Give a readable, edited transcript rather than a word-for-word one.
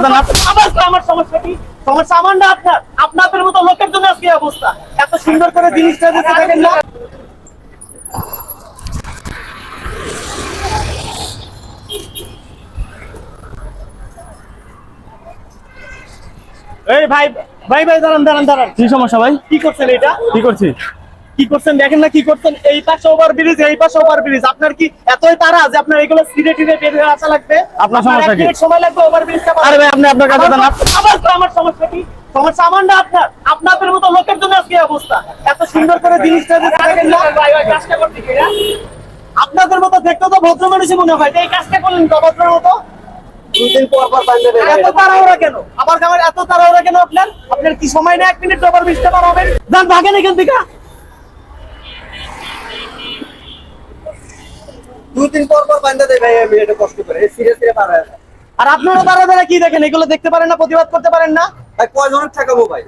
আমার সমস্যা কি? সমস্যা আমার না আপনার। আপনাদের মতো লোকের জন্য আজকে এই অবস্থা। এত সুন্দর করে জিনিসটা দিতে থাকেন না। এই ভাই ভাই ভাই দাঁড়ান দাঁড়ান দাঁড়ান। কি সমস্যা ভাই? কি করছেন এটা? কি করছি? কি করছেন দেখেন না কি করছেন? এই পাশে ওভার ব্রিজ, এই পাশে ওভার ব্রিজ। আপনার কি এতই তাড়া যে আপনার এগুলো সিরে টিরে বের হয়ে আসা লাগবে? আপনার সমস্যা এক কি? মিনিট সময় লাগবে ওভার ব্রিজটা পার আরে ভাই আপনি আপনার কাছে দেন না। আমার সমস্যা কি? সমস্যা আমার না আপনার। আপনাদের মতো লোকের জন্য আজকে এই অবস্থা। এত সুন্দর করে জিনিসটা দিতে থাকেন না। ভাই ভাই কাজটা করতে কি? আপনাদের মতো দেখতে তো ভদ্র মানুষই মনে হয়। এই কাজটা করলেন তো ভদ্রের মতো? দুদিন পর বাইন্দে দেন। এত তাড়াহুড়া কেন? আমার কামার এত তাড়াহুড়া কেন আপনার? আপনার কি সময় নেই 1 মিনিট ওভার ব্রিজটা পার হবেন? যান ভাগেন এখান থেকে। দুদিন পর বাইন্দে দেয় ভাই, আমি এটা কষ্ট করে সিরিয়াস এ পারে। আর আপনারা দাঁড়া দাঁড়া কি দেখেন? এগুলো দেখতে পারেন না, প্রতিবাদ করতে পারেন না? ভাই কয়জনের ঠেকাবো ভাই?